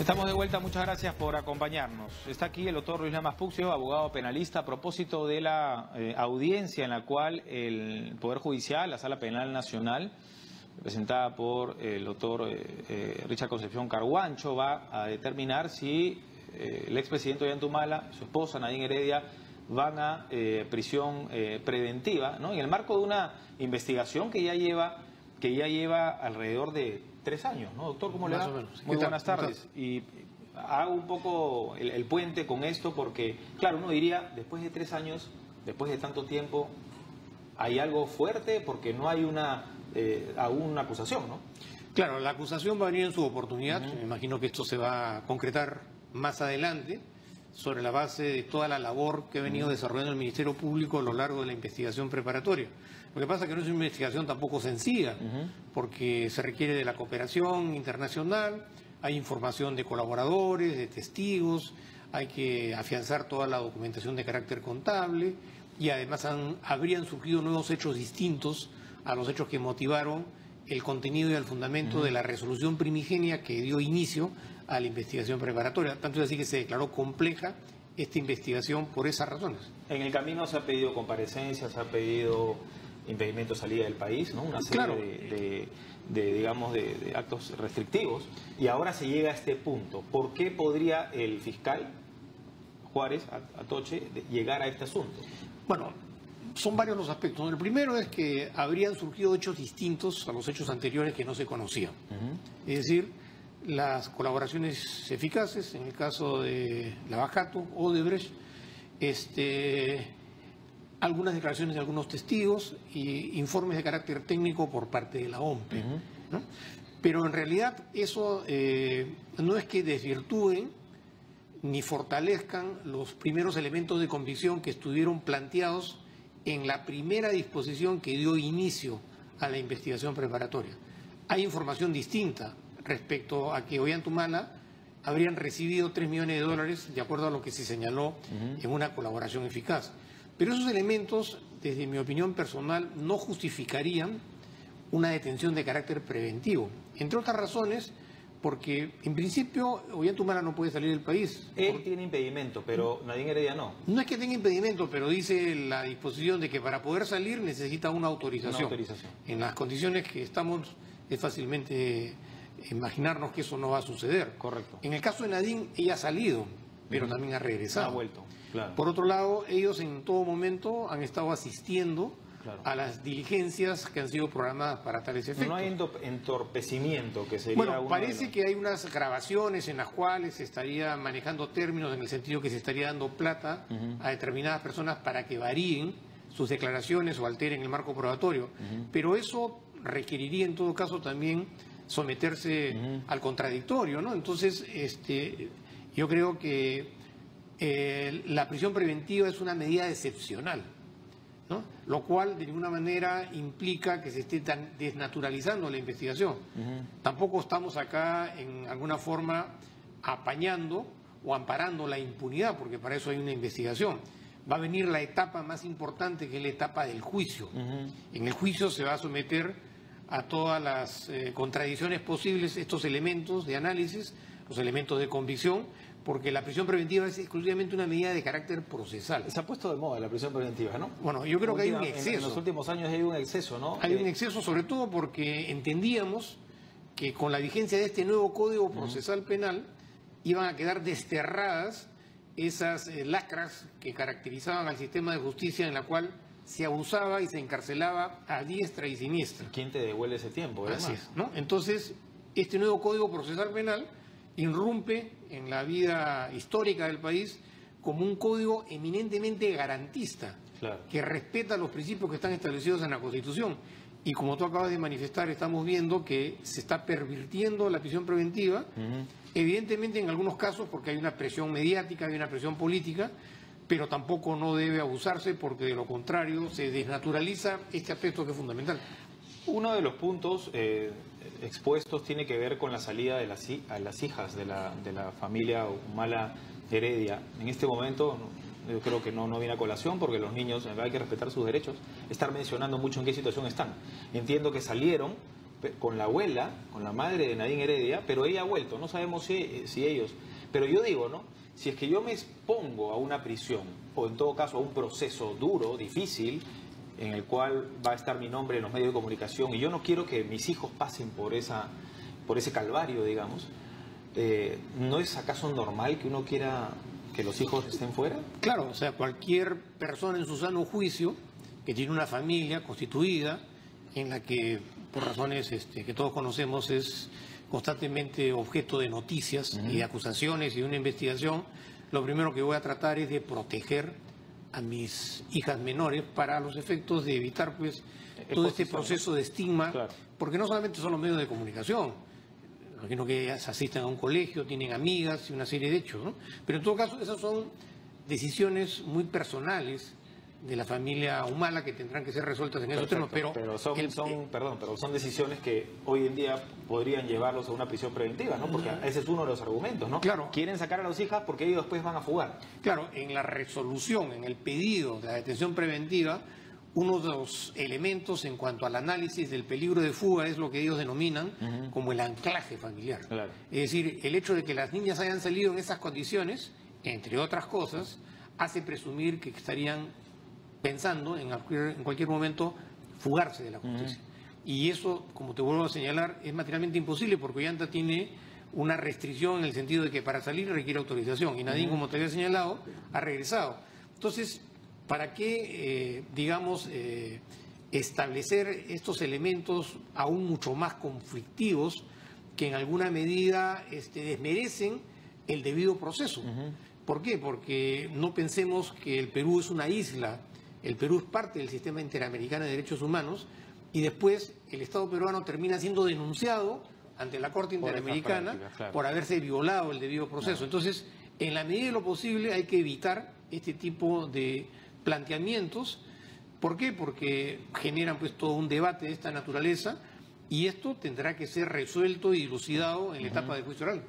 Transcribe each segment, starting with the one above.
Estamos de vuelta, muchas gracias por acompañarnos. Está aquí el doctor Luis Lamas Puccio, abogado penalista, a propósito de la audiencia en la cual el Poder Judicial, la Sala Penal Nacional, representada por el doctor Richard Concepción Carguancho, va a determinar si el expresidente Ollantumala, su esposa Nadine Heredia, van a prisión preventiva, ¿no? En el marco de una investigación que ya lleva alrededor de 3 años, ¿no, doctor? ¿Cómo le va? Muy buenas tardes. Y hago un poco el puente con esto porque, claro, uno diría, después de 3 años, después de tanto tiempo, hay algo fuerte porque no hay aún una acusación, ¿no? Claro, la acusación va a venir en su oportunidad. Me imagino que esto se va a concretar más adelante sobre la base de toda la labor que ha venido desarrollando el Ministerio Público a lo largo de la investigación preparatoria. Lo que pasa es que no es una investigación tampoco sencilla, porque se requiere de la cooperación internacional, hay información de colaboradores, de testigos, hay que afianzar toda la documentación de carácter contable y además habrían surgido nuevos hechos distintos a los hechos que motivaron el contenido y el fundamento de la resolución primigenia que dio inicio a la investigación preparatoria. Tanto es así que se declaró compleja esta investigación por esas razones. En el camino se ha pedido comparecencias, se ha pedido impedimento de salida del país, ¿no? Una serie de actos restrictivos. Y ahora se llega a este punto. ¿Por qué podría el fiscal Juárez Atoche llegar a este asunto? Bueno, son varios los aspectos, ¿no? El primero es que habrían surgido hechos distintos a los hechos anteriores que no se conocían. Es decir, las colaboraciones eficaces, en el caso de Lava Jato, Odebrecht, algunas declaraciones de algunos testigos y informes de carácter técnico por parte de la OMPE, ¿no? Pero en realidad eso no es que desvirtúen ni fortalezcan los primeros elementos de convicción que estuvieron planteados en la primera disposición que dio inicio a la investigación preparatoria. Hay información distinta respecto a que Ollantumala habrían recibido $3 millones de acuerdo a lo que se señaló en una colaboración eficaz. Pero esos elementos, desde mi opinión personal, no justificarían una detención de carácter preventivo. Entre otras razones, porque en principio Ollantumala no puede salir del país. Él tiene impedimento, pero Nadine Heredia no. No es que tenga impedimento, pero dice la disposición de que para poder salir necesita una autorización. En las condiciones que estamos es fácilmente imaginarnos que eso no va a suceder. Correcto. En el caso de Nadine, ella ha salido, pero también ha regresado. Ha vuelto, claro. Por otro lado, ellos en todo momento han estado asistiendo a las diligencias que han sido programadas para tales efectos. No hay entorpecimiento, que sería... Bueno, parece que hay unas grabaciones en las cuales se estaría manejando términos en el sentido que se estaría dando plata a determinadas personas para que varíen sus declaraciones o alteren el marco probatorio. Pero eso requeriría en todo caso también someterse al contradictorio, ¿no? Entonces, yo creo que la prisión preventiva es una medida excepcional, ¿no? Lo cual de ninguna manera implica que se esté desnaturalizando la investigación. Tampoco estamos acá en alguna forma apañando o amparando la impunidad, porque para eso hay una investigación. Va a venir la etapa más importante, que es la etapa del juicio. En el juicio se va a someter a todas las contradicciones posibles estos elementos de análisis, los elementos de convicción, porque la prisión preventiva es exclusivamente una medida de carácter procesal. Se ha puesto de moda la prisión preventiva, ¿no? Bueno, yo creo que hay un exceso. En los últimos años hay un exceso, ¿no? Hay un exceso, sobre todo porque entendíamos que con la vigencia de este nuevo Código Procesal Penal iban a quedar desterradas esas lacras que caracterizaban al sistema de justicia, en la cual se abusaba y se encarcelaba a diestra y siniestra. ¿Quién te devuelve ese tiempo? Así es, ¿no? Entonces, este nuevo Código Procesal Penal irrumpe en la vida histórica del país como un código eminentemente garantista, que respeta los principios que están establecidos en la Constitución. Y como tú acabas de manifestar, estamos viendo que se está pervirtiendo la prisión preventiva, evidentemente en algunos casos porque hay una presión mediática, hay una presión política, pero tampoco no debe abusarse porque de lo contrario se desnaturaliza este aspecto que es fundamental. Uno de los puntos expuestos tiene que ver con la salida de las hijas de la familia Humala Heredia. En este momento yo creo que no viene a colación porque los niños hay que respetar sus derechos. Estar mencionando mucho en qué situación están. Entiendo que salieron con la abuela, con la madre de Nadine Heredia, pero ella ha vuelto, no sabemos si ellos... Pero yo digo, ¿no? Si es que yo me expongo a una prisión, o en todo caso a un proceso duro, difícil, en el cual va a estar mi nombre en los medios de comunicación, y yo no quiero que mis hijos pasen por ese calvario, digamos, ¿no es acaso normal que uno quiera que los hijos estén fuera? Claro, o sea, cualquier persona en su sano juicio que tiene una familia constituida, en la que, por razones que todos conocemos, es constantemente objeto de noticias y de acusaciones y de una investigación, lo primero que voy a tratar es de proteger a mis hijas menores para los efectos de evitar pues todo este proceso de estigma, claro. Porque no solamente son los medios de comunicación, imagino que ellas asisten a un colegio, tienen amigas y una serie de hechos, ¿no? Pero en todo caso esas son decisiones muy personales de la familia Humala que tendrán que ser resueltas en esos términos, pero son decisiones que hoy en día podrían llevarlos a una prisión preventiva, ¿no? Porque ese es uno de los argumentos, ¿no? Claro. Quieren sacar a las hijas porque ellos después van a fugar. Claro, en la resolución, en el pedido de la detención preventiva, uno de los elementos en cuanto al análisis del peligro de fuga es lo que ellos denominan como el anclaje familiar. Claro. Es decir, el hecho de que las niñas hayan salido en esas condiciones, entre otras cosas, hace presumir que estarían pensando en cualquier momento fugarse de la justicia. Y eso, como te vuelvo a señalar, es materialmente imposible porque Ollanta tiene una restricción en el sentido de que para salir requiere autorización y Nadine, como te había señalado, ha regresado. Entonces, ¿para qué, establecer estos elementos aún mucho más conflictivos que en alguna medida desmerecen el debido proceso? ¿Por qué? Porque no pensemos que el Perú es una isla. El Perú es parte del sistema interamericano de derechos humanos y después el Estado peruano termina siendo denunciado ante la Corte Interamericana por haberse violado el debido proceso. Entonces, en la medida de lo posible hay que evitar este tipo de planteamientos. ¿Por qué? Porque generan pues todo un debate de esta naturaleza y esto tendrá que ser resuelto y dilucidado en la etapa de juicio oral.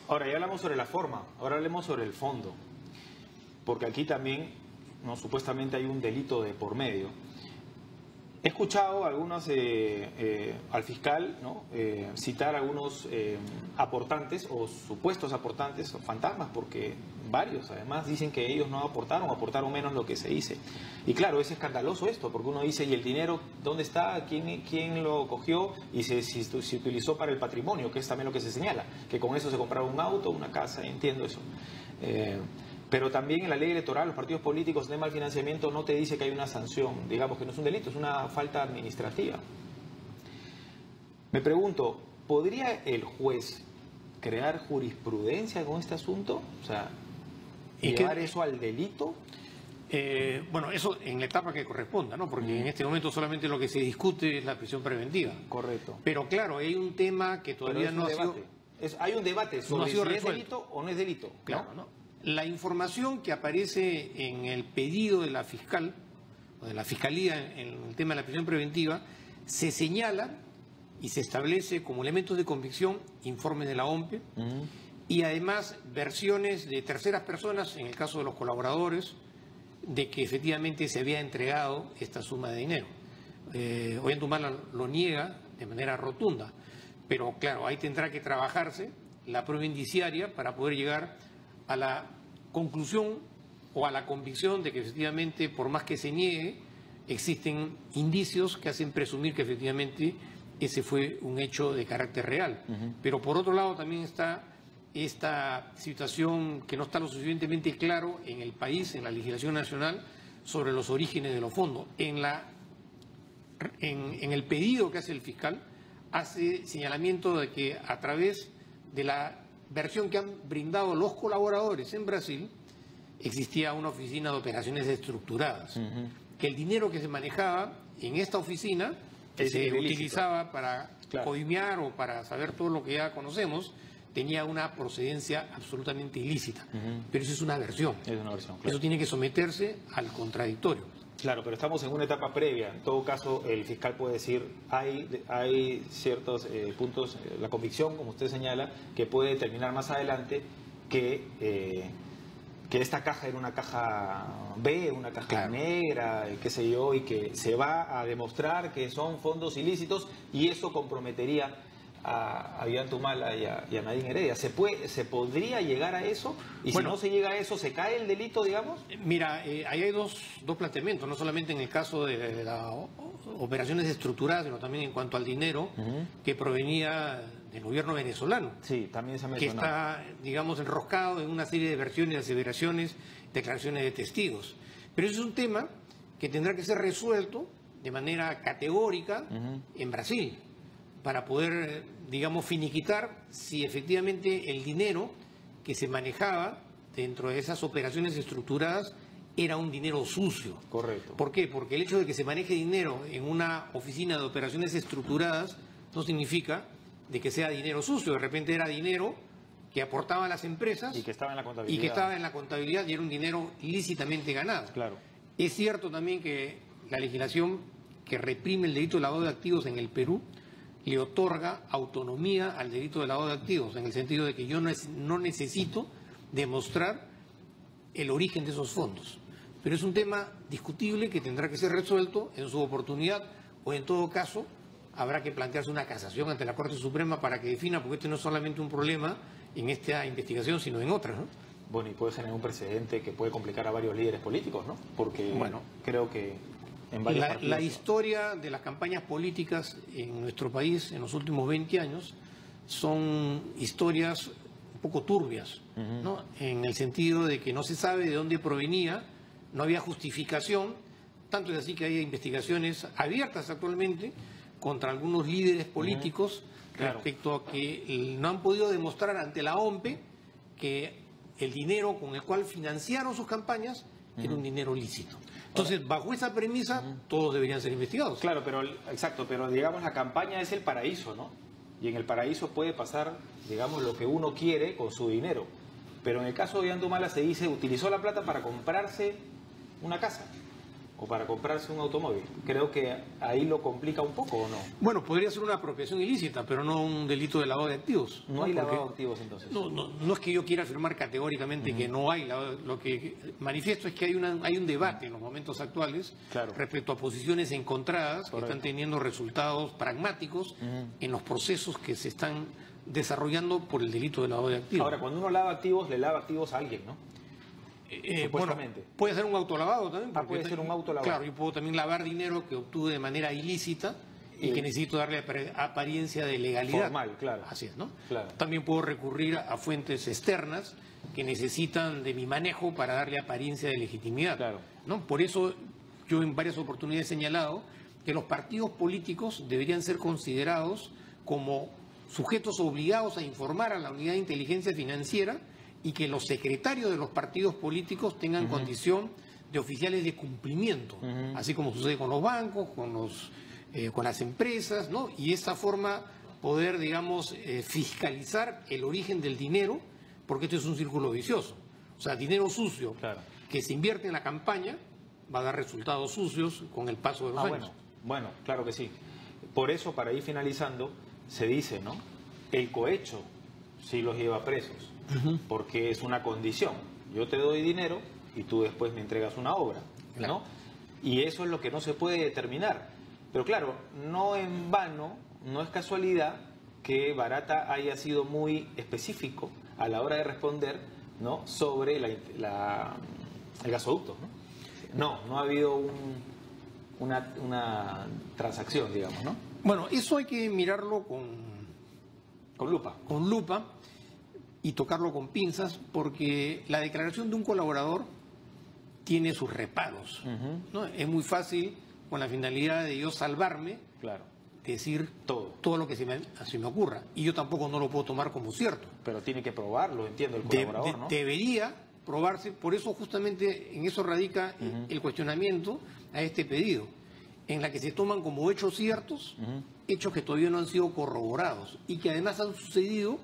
Ahora, ya hablamos sobre la forma, ahora hablemos sobre el fondo, porque aquí también supuestamente hay un delito de por medio. He escuchado al fiscal, ¿no? Citar algunos aportantes o supuestos aportantes o fantasmas, porque varios además dicen que ellos no aportaron menos lo que se dice. Y claro, es escandaloso esto, porque uno dice, ¿y el dinero dónde está? ¿Quién lo cogió? Y se utilizó para el patrimonio, que es también lo que se señala, que con eso se compraron un auto, una casa, entiendo eso. Pero también en la ley electoral, los partidos políticos, el tema del financiamiento no te dice que hay una sanción, digamos que no es un delito, es una falta administrativa. Me pregunto, ¿podría el juez crear jurisprudencia con este asunto? O sea, ¿llevar eso al delito? Bueno, eso en la etapa que corresponda, ¿no? Porque en este momento solamente lo que se discute es la prisión preventiva. Correcto. Pero claro, hay un tema que todavía no ha sido... Hay un debate sobre si es delito o no es delito, ¿no? Claro, ¿no? La información que aparece en el pedido de la fiscal, o de la fiscalía en el tema de la prisión preventiva, se señala y se establece como elementos de convicción informes de la OMPE y además versiones de terceras personas, en el caso de los colaboradores, de que efectivamente se había entregado esta suma de dinero. Ollanta Humala lo niega de manera rotunda, pero claro, ahí tendrá que trabajarse la prueba indiciaria para poder llegar a la conclusión o a la convicción de que efectivamente, por más que se niegue, existen indicios que hacen presumir que efectivamente ese fue un hecho de carácter real. Pero por otro lado también está esta situación que no está lo suficientemente claro en el país, en la legislación nacional, sobre los orígenes de los fondos. En el pedido que hace el fiscal, hace señalamiento de que a través de la versión que han brindado los colaboradores en Brasil, existía una oficina de operaciones estructuradas. Que el dinero que se manejaba en esta oficina, que se utilizaba para coimear o para saber todo lo que ya conocemos, tenía una procedencia absolutamente ilícita. Pero eso es una versión. Es una versión, claro. Eso tiene que someterse al contradictorio. Claro, pero estamos en una etapa previa. En todo caso, el fiscal puede decir, hay ciertos puntos, la convicción, como usted señala, que puede determinar más adelante que que esta caja era una caja B, una caja Claro. negra, qué sé yo, y que se va a demostrar que son fondos ilícitos y eso comprometería a Ollanta y a Nadine Heredia. ¿Se podría llegar a eso? Y Bueno, si no se llega a eso, ¿se cae el delito, digamos? Mira, ahí hay dos planteamientos, no solamente en el caso de las operaciones estructuradas, sino también en cuanto al dinero que provenía del gobierno venezolano, Sí, también se ha que mencionado. está, digamos, enroscado en una serie de versiones, aseveraciones, declaraciones de testigos. Pero eso es un tema que tendrá que ser resuelto de manera categórica en Brasil, para poder, digamos, finiquitar si efectivamente el dinero que se manejaba dentro de esas operaciones estructuradas era un dinero sucio. Correcto. ¿Por qué? Porque el hecho de que se maneje dinero en una oficina de operaciones estructuradas no significa de que sea dinero sucio. De repente era dinero que aportaban las empresas Y que estaba en la contabilidad. y que estaba en la contabilidad y era un dinero lícitamente ganado. Claro. Es cierto también que la legislación que reprime el delito de lavado de activos en el Perú le otorga autonomía al delito de lavado de activos, en el sentido de que yo no necesito demostrar el origen de esos fondos. Pero es un tema discutible que tendrá que ser resuelto en su oportunidad, o en todo caso habrá que plantearse una casación ante la Corte Suprema para que defina, porque este no es solamente un problema en esta investigación, sino en otras, ¿no? Bueno, y puede generar un precedente que puede complicar a varios líderes políticos, ¿no? Porque Bueno, creo que en varios La partidos... historia de las campañas políticas en nuestro país en los últimos 20 años son historias un poco turbias, ¿no? En el sentido de que no se sabe de dónde provenía, no había justificación, tanto es así que hay investigaciones abiertas actualmente contra algunos líderes políticos Claro. respecto a que no han podido demostrar ante la OMPE que el dinero con el cual financiaron sus campañas era un dinero lícito. Entonces, bajo esa premisa, todos deberían ser investigados. Claro, pero exacto, pero digamos la campaña es el paraíso, ¿no? Y en el paraíso puede pasar, digamos, lo que uno quiere con su dinero. Pero en el caso de Ollanta se dice, utilizó la plata para comprarse una casa o para comprarse un automóvil. Creo que ahí lo complica un poco, ¿o no? Bueno, podría ser una apropiación ilícita, pero no un delito de lavado de activos. No hay lavado de Porque activos entonces. no es que yo quiera afirmar categóricamente que no hay lavado. Lo que manifiesto es que hay un debate en los momentos actuales Claro. respecto a posiciones encontradas que están teniendo resultados pragmáticos en los procesos que se están desarrollando por el delito de lavado de activos. Ahora, cuando uno lava activos, le lava activos a alguien, ¿no? Bueno, supuestamente. puede ser un autolavado también. porque puede ser un autolavado. Claro, yo puedo también lavar dinero que obtuve de manera ilícita y que necesito darle apariencia de legalidad. Formal, claro. Así es, ¿no? Claro. También puedo recurrir a fuentes externas que necesitan de mi manejo para darle apariencia de legitimidad. Claro. ¿No? Por eso yo en varias oportunidades he señalado que los partidos políticos deberían ser considerados como sujetos obligados a informar a la unidad de inteligencia financiera y que los secretarios de los partidos políticos tengan condición de oficiales de cumplimiento, así como sucede con los bancos, con las empresas, ¿no? Y de esta forma poder, digamos, fiscalizar el origen del dinero, porque esto es un círculo vicioso. O sea, dinero sucio Claro. que se invierte en la campaña va a dar resultados sucios con el paso de los años. Bueno, claro que sí. Por eso, para ir finalizando, se dice, ¿no? El cohecho sí los lleva presos, porque es una condición. Yo te doy dinero y tú después me entregas una obra, ¿no? Claro. Y eso es lo que no se puede determinar. Pero claro, no en vano, no es casualidad que Barata haya sido muy específico a la hora de responder, ¿no? Sobre el gasoducto, ¿no? No ha habido una transacción, digamos, ¿no? Bueno, eso hay que mirarlo Con lupa. con lupa y tocarlo con pinzas, porque la declaración de un colaborador tiene sus reparos, ¿no? Es muy fácil, con la finalidad de yo salvarme, Claro. decir Todo. lo que se me ocurra. Y yo tampoco no lo puedo tomar como cierto. Pero tiene que probarlo, entiendo, el colaborador, ¿no? Debería probarse, por eso justamente en eso radica el cuestionamiento a este pedido, en la que se toman como hechos ciertos, hechos que todavía no han sido corroborados y que además han sucedido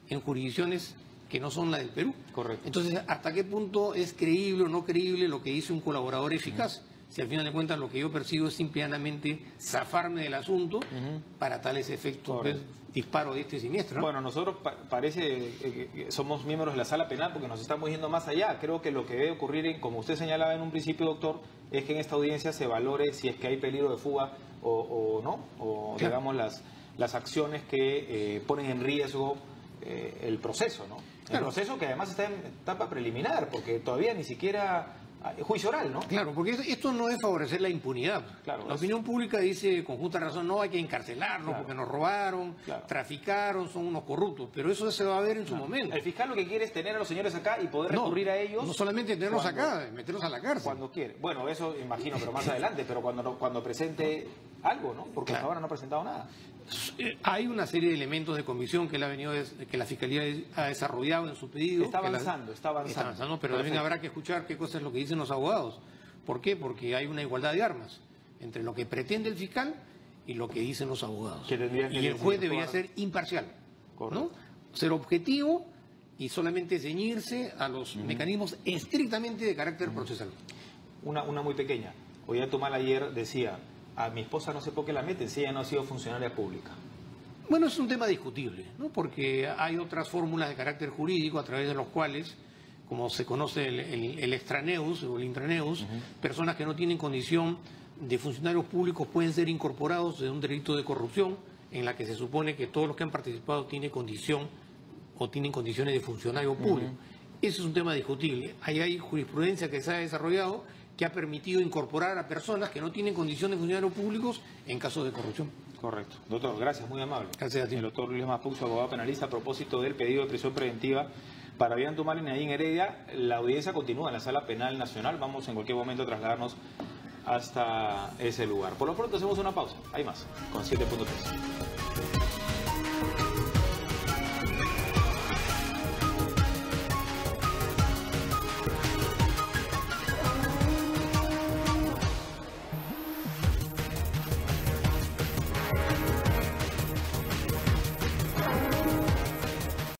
en jurisdicciones que no son la del Perú. Correcto. Entonces, ¿hasta qué punto es creíble o no creíble lo que dice un colaborador eficaz? si al final de cuentas lo que yo persigo es simplemente zafarme del asunto para tales efectos, pues, disparo de este siniestro, ¿no? Bueno, nosotros parece que somos miembros de la sala penal porque nos estamos yendo más allá. Creo que lo que debe ocurrir, como usted señalaba en un principio, doctor, es que en esta audiencia se valore si es que hay peligro de fuga o no, o claro, digamos las acciones que ponen en riesgo el proceso, ¿no? Claro. El proceso que además está en etapa preliminar, porque todavía ni siquiera juicio oral, ¿no? Claro, porque esto no es favorecer la impunidad. Claro, la opinión pública dice con justa razón, no hay que encarcelarlos, claro, porque nos robaron, claro, traficaron, son unos corruptos, pero eso se va a ver en su momento. El fiscal lo que quiere es tener a los señores acá y poder recurrir a ellos. No solamente tenerlos acá, meterlos a la cárcel. Cuando quiere. Bueno, eso imagino, pero más adelante, pero cuando presente algo, ¿no? Porque hasta ahora no ha presentado nada. Hay una serie de elementos de convicción que la Fiscalía ha desarrollado en su pedido. Está avanzando, pero también habrá que escuchar qué cosa es lo que dicen los abogados. ¿Por qué? Porque hay una igualdad de armas entre lo que pretende el fiscal y lo que dicen los abogados. Y el juez debería ser imparcial, ¿no? Ser objetivo y solamente ceñirse a los mecanismos estrictamente de carácter procesal. Una muy pequeña. Ollanta ayer decía: a mi esposa no sé por qué la meten si ella no ha sido funcionaria pública. Bueno, es un tema discutible, ¿no? Porque hay otras fórmulas de carácter jurídico a través de los cuales, como se conoce el extraneus o el intraneus, personas que no tienen condición de funcionarios públicos pueden ser incorporados de un delito de corrupción en la que se supone que todos los que han participado tienen condición o tienen condiciones de funcionario público. Ese es un tema discutible. Ahí hay jurisprudencia que se ha desarrollado que ha permitido incorporar a personas que no tienen condición de funcionarios públicos en casos de corrupción. Correcto. Doctor, gracias, muy amable. Gracias a ti. El doctor Luis Maspucio, abogado penalista, a propósito del pedido de prisión preventiva para Ollanta Humala y Nadine Heredia. La audiencia continúa en la Sala Penal Nacional. Vamos en cualquier momento a trasladarnos hasta ese lugar. Por lo pronto hacemos una pausa. Hay más, con 7.3.